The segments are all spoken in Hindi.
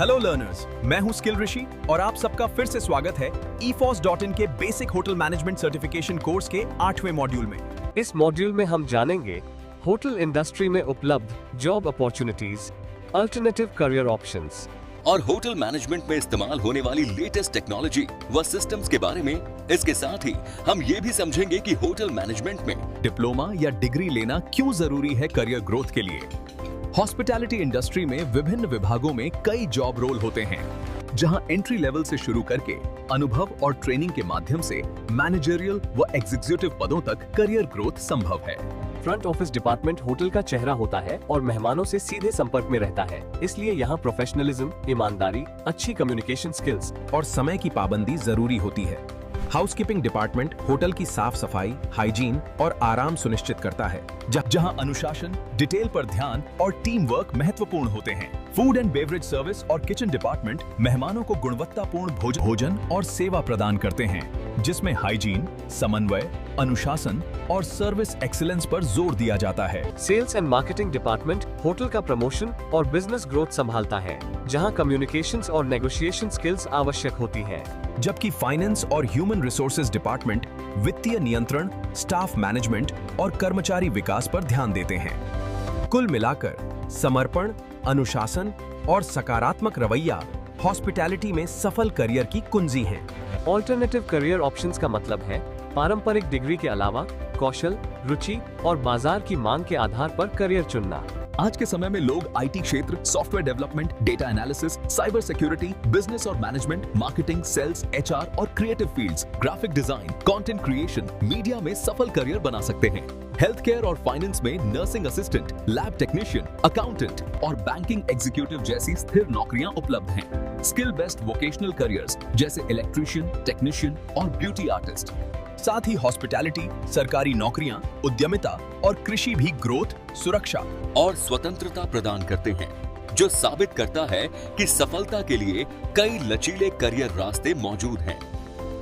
हेलो लर्नर्स, मैं हूं स्किल ऋषि और आप सबका फिर से स्वागत है efos.in के basic hotel management certification course के 8वें मॉड्यूल में। इस मॉड्यूल में हम जानेंगे होटल इंडस्ट्री में उपलब्ध job opportunities, alternative career options और होटल मैनेजमेंट में इस्तेमाल होने वाली लेटेस्ट टेक्नोलॉजी व सिस्टम्स के बारे में। इसके साथ ही हम ये भी समझेंगे कि होटल मैनेजमेंट में डिप्लोमा या डिग्री लेना क्यों जरूरी है करियर ग्रोथ के लिए। हॉस्पिटैलिटी इंडस्ट्री में विभिन्न विभागों में कई जॉब रोल होते हैं, जहां एंट्री लेवल से शुरू करके अनुभव और ट्रेनिंग के माध्यम से मैनेजरियल व एग्जीक्यूटिव पदों तक करियर ग्रोथ संभव है। फ्रंट ऑफिस डिपार्टमेंट होटल का चेहरा होता है और मेहमानों से सीधे संपर्क में रहता है, इसलिए यहाँ प्रोफेशनलिज्म, ईमानदारी, अच्छी कम्युनिकेशन स्किल्स और समय की पाबंदी जरूरी होती है। हाउसकीपिंग डिपार्टमेंट होटल की साफ सफाई, हाइजीन और आराम सुनिश्चित करता है, जहां अनुशासन, डिटेल पर ध्यान और टीम वर्क महत्वपूर्ण होते हैं। फूड एंड बेवरेज सर्विस और किचन डिपार्टमेंट मेहमानों को गुणवत्तापूर्ण भोजन और सेवा प्रदान करते हैं, जिसमें हाइजीन, समन्वय, अनुशासन और सर्विस एक्सीलेंस पर जोर दिया जाता है। Sales and marketing department hotel का प्रमोशन और बिजनेस ग्रोथ संभालता है, जहां कम्युनिकेशंस और नेगोशिएशन स्किल्स आवश्यक होती हैं। जबकि फाइनेंस और ह्यूमन रिसोर्सेज डिपार्टमेंट वित्तीय नियंत्रण, स्टाफ मैनेजमेंट और कर्मचारी विकास पर ध्यान देते हैं। कुल मिलाकर समर्पण, अनुशासन और सकारात्मक रवैया हॉस्पिटैलिटी में सफल करियर की कुंजी हैं। ऑल्टरनेटिव करियर ऑप्शंस का मतलब है पारंपरिक डिग्री के अलावा कौशल, रुचि और बाजार की मांग के आधार पर करियर चुनना। आज के समय में लोग आईटी क्षेत्र, software development, data analysis, cyber security, business और मैनेजमेंट, मार्केटिंग, सेल्स, एचआर और creative fields, graphic design, content creation, media में सफल करियर बना सकते हैं। हेल्थ केयर और फाइनेंस में nursing assistant, lab technician, accountant और बैंकिंग एग्जीक्यूटिव जैसी स्थिर नौकरियां उपलब्ध हैं। स्किल बेस्ड वोकेशनल करियर्स जैसे इलेक्ट्रीशियन, टेक्नीशियन और ब्यूटी आर्टिस्ट। साथ ही हॉस्पिटैलिटी, सरकारी नौकरियां, उद्यमिता और कृषि भी ग्रोथ, सुरक्षा और स्वतंत्रता प्रदान करते हैं, जो साबित करता है कि सफलता के लिए कई लचीले करियर रास्ते मौजूद हैं।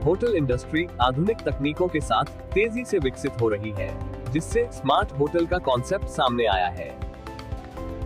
होटल इंडस्ट्री आधुनिक तकनीकों के साथ तेजी से विकसित हो रही है, जिससे स्मार्ट होटल का कॉन्सेप्ट सामने आया है।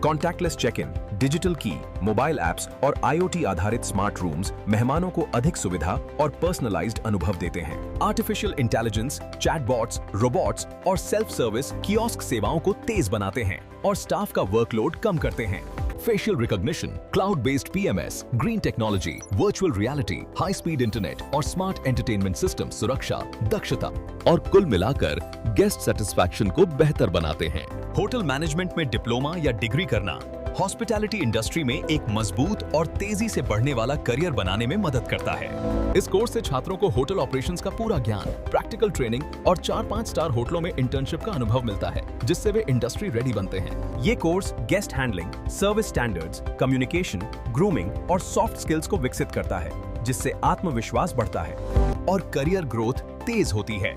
कॉन्टैक्टलेस चेक इन, डिजिटल की, मोबाइल ऐप्स और IoT आधारित स्मार्ट रूम्स मेहमानों को अधिक सुविधा और पर्सनलाइज्ड अनुभव देते हैं। आर्टिफिशियल इंटेलिजेंस, चैटबॉट्स, रोबोट्स और सेल्फ सर्विस कियोस्क सेवाओं को तेज बनाते हैं और स्टाफ का वर्कलोड कम करते हैं। Facial recognition, cloud based PMS, green technology, virtual reality, high speed internet और स्मार्ट एंटरटेनमेंट सिस्टम सुरक्षा, दक्षता और कुल मिलाकर गेस्ट सेटिस्फैक्शन को बेहतर बनाते हैं। होटल मैनेजमेंट में डिप्लोमा या डिग्री करना हॉस्पिटैलिटी इंडस्ट्री में एक मजबूत और तेजी से बढ़ने वाला करियर बनाने में मदद करता है। इस कोर्स से छात्रों को होटल ऑपरेशंस का पूरा ज्ञान, प्रैक्टिकल ट्रेनिंग और 4-5 स्टार होटलों में इंटर्नशिप का अनुभव मिलता है, जिससे वे इंडस्ट्री रेडी बनते हैं। ये course guest handling, service standards, communication, grooming और सॉफ्ट स्किल्स को विकसित करता है, जिससे आत्मविश्वास बढ़ता है और करियर ग्रोथ तेज होती है।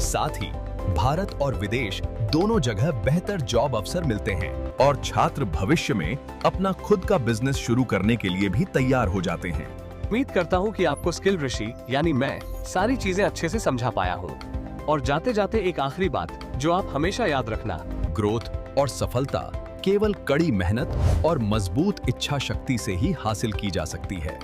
साथ ही भारत और विदेश दोनों जगह बेहतर जॉब अवसर मिलते हैं और छात्र भविष्य में अपना खुद का बिजनेस शुरू करने के लिए भी तैयार हो जाते हैं। उम्मीद करता हूँ कि आपको स्किल ऋषि यानी मैं सारी चीजें अच्छे से समझा पाया हूँ। और जाते जाते एक आखिरी बात जो आप हमेशा याद रखना, ग्रोथ और सफलता केवल कड़ी मेहनत और मजबूत इच्छा शक्ति से ही हासिल की जा सकती है।